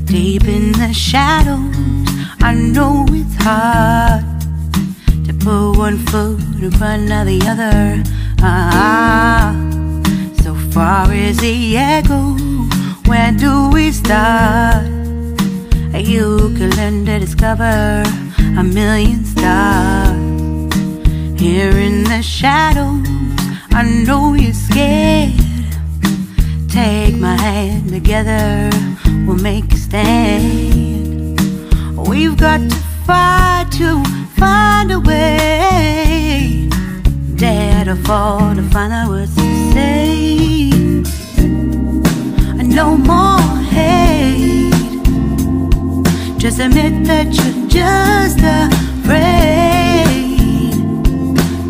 Deep in the shadows, I know it's hard to put one foot in front of the other. So far as the echo, where do we start? You can learn to discover a million stars. Here in the shadows, I know you're scared. Take my hand, together we'll make a stand. We've got to fight to find a way. Dare to fall to find out what to say. No more hate. Just admit that you're just afraid.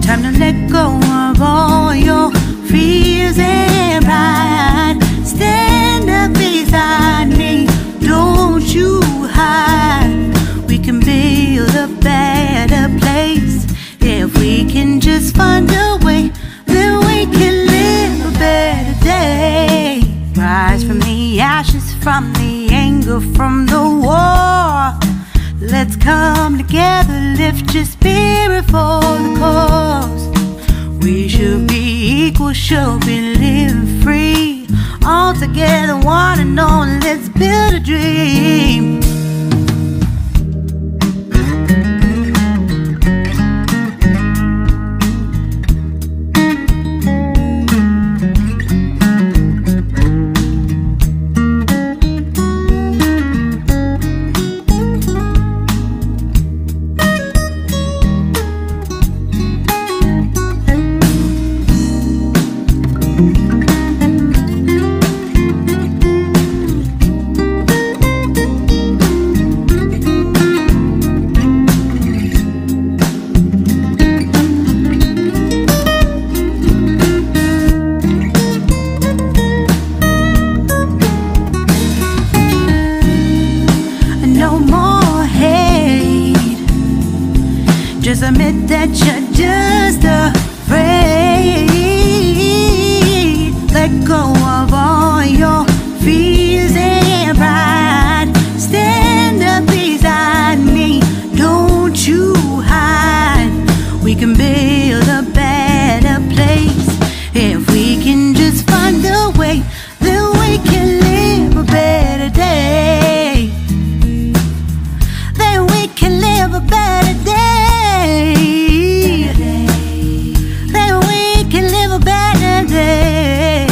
Time to let go of all your fears and pride. Stand up beside me, don't you hide. We can build a better place. If we can just find a way, then we can live a better day. Rise from the ashes, from the anger, from the war. Let's come together, lift your spirit for the cause. We should be equal, should be living free. All together, one and all, let's build a dream. Just admit that you're just afraid. Let go of all your fears and pride. Stand up beside me, don't you hide. We can build a better place. If we can just find a way, then we can live a better day. Then we can live a better day. Then we can live a better day.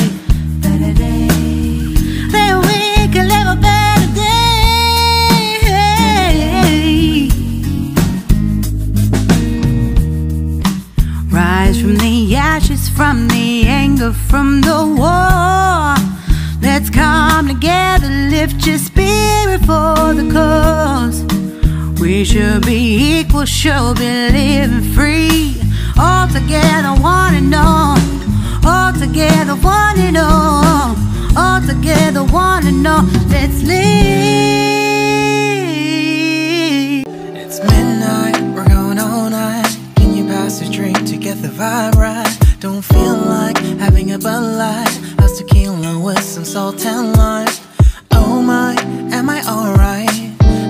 Then we can live a better day. Rise from the ashes, from the anger, from the war. Let's come together, lift your spirit for the cause. We should be equal, should be living free. All together, one and all. All together, one and all. All together, one and all. Let's live. It's midnight, we're going all night. Can you pass a drink to get the vibe right? Don't feel like having a Bud Light. How's tequila with some salt and lime? Oh my, am I alright?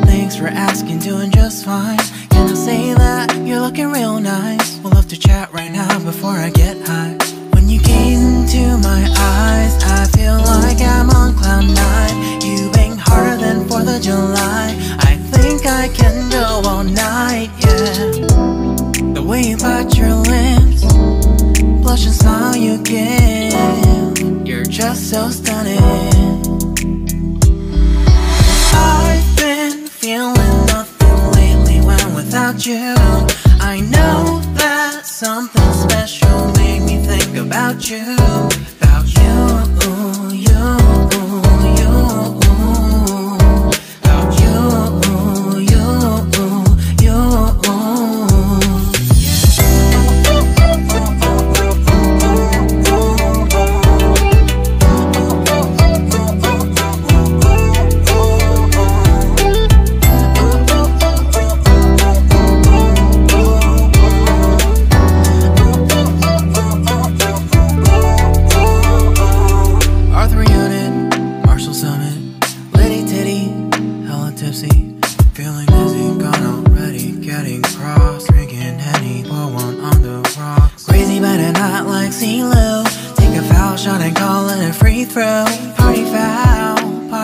Thanks for asking, doing just fine. Can I say that you're looking real nice? We'll love to chat right now before I get high. When you gaze into my eyes, I feel like I'm on cloud nine. You bang harder than 4th of July. I think I can go all night, yeah. The way you bite your lips, blush and smile you give, you're just so stunning. I've been feeling nothing lately when without you. I know that something special made me think about you. About you, you, you. About you, you, you.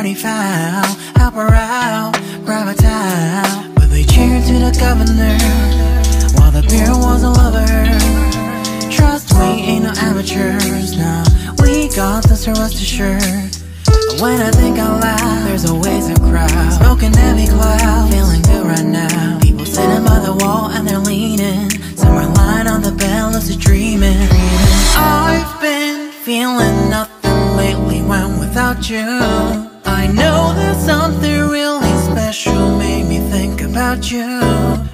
party foul. Help her out, grab a towel. But they cheered to the governor while the beer was all over her. Trust we ain't no amateurs, nah. We got this, so rest assured. When I think out loud, there's always a crowd. Smoking heavy cloud, feeling good right now. People sitting by the wall and they're leaning. Some are lying on the bed, lucid dreaming. I've been feeling nothing lately when without you. I know there's something really special made me think about you.